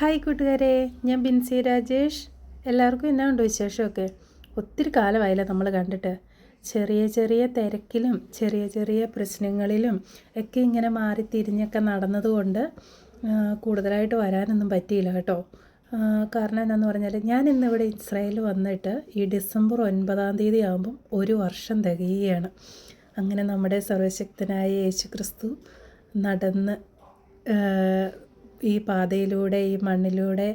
Hi കൂട്ടുകാരെ, ഞാൻ ബിൻസി രാജേഷ്. എല്ലാവർക്കും എന്നാ ഉണ്ട് വിശേഷമൊക്കെ? ഒത്തിരി കാലമായില്ല നമ്മൾ കണ്ടിട്ട്. ചെറിയ ചെറിയ തിരക്കിലും ചെറിയ ചെറിയ പ്രശ്നങ്ങളിലും ഒക്കെ ഇങ്ങനെ മാറി തിരിഞ്ഞൊക്കെ നടന്നതുകൊണ്ട് കൂടുതലായിട്ട് വരാനൊന്നും പറ്റിയില്ല കേട്ടോ. കാരണം എന്താണെന്ന് പറഞ്ഞാൽ ഞാൻ ഇന്നിവിടെ ഇസ്രായേൽ വന്നിട്ട് ഈ ഡിസംബർ 9 ആകുമ്പം ഒരു വർഷം തികയുകയാണ്. അങ്ങനെ നമ്മുടെ സർവശക്തനായ യേശുക്രിസ്തു നടന്ന് ഈ പാതയിലൂടെ ഈ മണ്ണിലൂടെ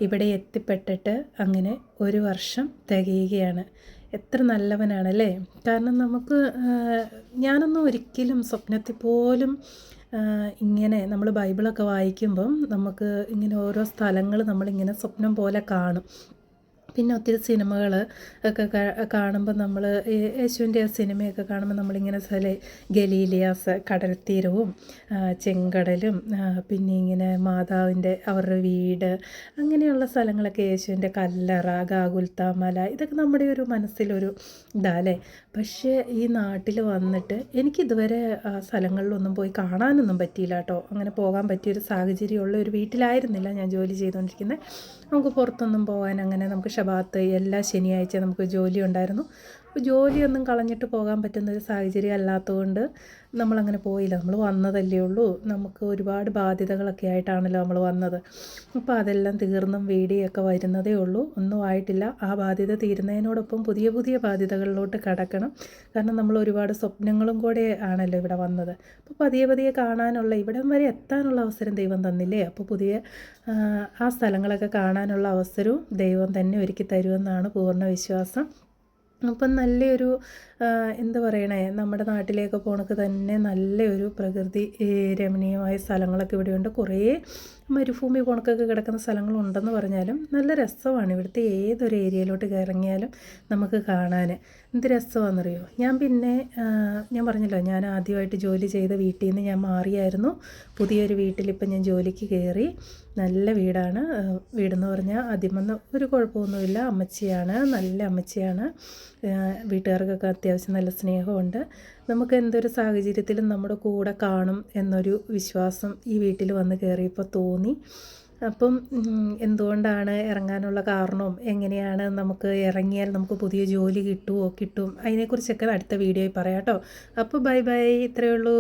ഇവിടെ എത്തിപ്പെട്ടിട്ട് അങ്ങനെ ഒരു വർഷം തികയുകയാണ്. എത്ര നല്ലവനാണല്ലേ. കാരണം നമുക്ക് ഞാനൊന്നും ഒരിക്കലും സ്വപ്നത്തിൽ പോലും ഇങ്ങനെ നമ്മൾ ബൈബിളൊക്കെ വായിക്കുമ്പം നമുക്ക് ഇങ്ങനെ ഓരോ സ്ഥലങ്ങൾ നമ്മളിങ്ങനെ സ്വപ്നം പോലെ കാണും. പിന്നെ ഒത്തിരി സിനിമകൾ ഒക്കെ കാണുമ്പോൾ നമ്മൾ യേശുവിൻ്റെ ആ സിനിമയൊക്കെ കാണുമ്പോൾ നമ്മളിങ്ങനെ ഗലീലിയാസ് കടൽ തീരവും ചെങ്കടലും പിന്നെ ഇങ്ങനെ മാതാവിൻ്റെ അവരുടെ വീട് അങ്ങനെയുള്ള സ്ഥലങ്ങളൊക്കെ യേശുവിൻ്റെ കല്ലറ ഗാഗുൽത്ത മല ഇതൊക്കെ നമ്മുടെ ഒരു മനസ്സിലൊരു ഇതാല്ലേ. പക്ഷേ ഈ നാട്ടിൽ വന്നിട്ട് എനിക്കിതുവരെ ആ സ്ഥലങ്ങളിലൊന്നും പോയി കാണാനൊന്നും പറ്റിയില്ല കേട്ടോ. അങ്ങനെ പോകാൻ പറ്റിയൊരു സാഹചര്യമുള്ള ഒരു വീട്ടിലായിരുന്നില്ല ഞാൻ ജോലി ചെയ്തുകൊണ്ടിരിക്കുന്നത്. നമുക്ക് പുറത്തൊന്നും പോകാൻ അങ്ങനെ നമുക്ക് ഷബാത്ത് എല്ലാ ശനിയാഴ്ച നമുക്ക് ജോലി ഉണ്ടായിരുന്നു. അപ്പോൾ ജോലിയൊന്നും കളഞ്ഞിട്ട് പോകാൻ പറ്റുന്നൊരു സാഹചര്യം അല്ലാത്തതുകൊണ്ട് നമ്മളങ്ങനെ പോയില്ല. നമ്മൾ വന്നതല്ലേ ഉള്ളൂ. നമുക്ക് ഒരുപാട് ബാധ്യതകളൊക്കെ ആയിട്ടാണല്ലോ നമ്മൾ വന്നത്. അപ്പോൾ അതെല്ലാം തീർന്നും വീടിയൊക്കെ വരുന്നതേ ഉള്ളൂ. ഒന്നും ആയിട്ടില്ല. ആ ബാധ്യത തീരുന്നതിനോടൊപ്പം പുതിയ പുതിയ ബാധ്യതകളിലോട്ട് കടക്കണം. കാരണം നമ്മൾ ഒരുപാട് സ്വപ്നങ്ങളും കൂടെ ആണല്ലോ ഇവിടെ വന്നത്. അപ്പോൾ പതിയെ പതിയെ കാണാനുള്ള ഇവിടം വരെ എത്താനുള്ള അവസരം ദൈവം തന്നില്ലേ. അപ്പോൾ പുതിയ ആ സ്ഥലങ്ങളൊക്കെ കാണാനുള്ള അവസരവും ദൈവം തന്നെ ഒരുക്കി തരുമെന്നാണ് പൂർണ്ണ വിശ്വാസം. അപ്പം നല്ലൊരു എന്താ പറയണേ, നമ്മുടെ നാട്ടിലേക്ക് പോണക്ക് തന്നെ നല്ലൊരു പ്രകൃതി രമണീയമായ സ്ഥലങ്ങളൊക്കെ ഇവിടെയുണ്ട്. കുറേ മരുഭൂമി പോണക്കൊക്കെ കിടക്കുന്ന സ്ഥലങ്ങളുണ്ടെന്ന് പറഞ്ഞാലും നല്ല രസമാണ്. ഇവിടുത്തെ ഏതൊരു ഏരിയയിലോട്ട് ഇറങ്ങിയാലും നമുക്ക് കാണാൻ എന്ത് രസമാണെന്നറിയോ. ഞാൻ പറഞ്ഞല്ലോ, ഞാൻ ആദ്യമായിട്ട് ജോലി ചെയ്ത വീട്ടിൽ നിന്ന് ഞാൻ മാറിയായിരുന്നു. പുതിയൊരു വീട്ടിലിപ്പം ഞാൻ ജോലിക്ക് കയറി. നല്ല വീടാണ്. വീടെന്ന് പറഞ്ഞാൽ ആദ്യമൊന്നും ഒരു കുഴപ്പമൊന്നുമില്ല. അമ്മച്ചിയാണ്, നല്ല അമ്മച്ചിയാണ്. വീട്ടുകാർക്കൊക്കെ അത്യാവശ്യം നല്ല സ്നേഹമുണ്ട്. നമുക്ക് എന്തൊരു സാഹചര്യത്തിലും നമ്മുടെ കൂടെ കാണും എന്നൊരു വിശ്വാസം ഈ വീട്ടിൽ വന്ന് കയറിയപ്പോൾ തോന്നി. അപ്പം എന്തുകൊണ്ടാണ് ഇറങ്ങാനുള്ള കാരണവും എങ്ങനെയാണ് നമുക്ക് ഇറങ്ങിയാൽ നമുക്ക് പുതിയ ജോലി കിട്ടും അതിനെക്കുറിച്ചൊക്കെ അടുത്ത വീഡിയോയിൽ പറയാം കേട്ടോ. അപ്പോൾ ബൈ ബൈ, ഇത്രയേ ഉള്ളൂ.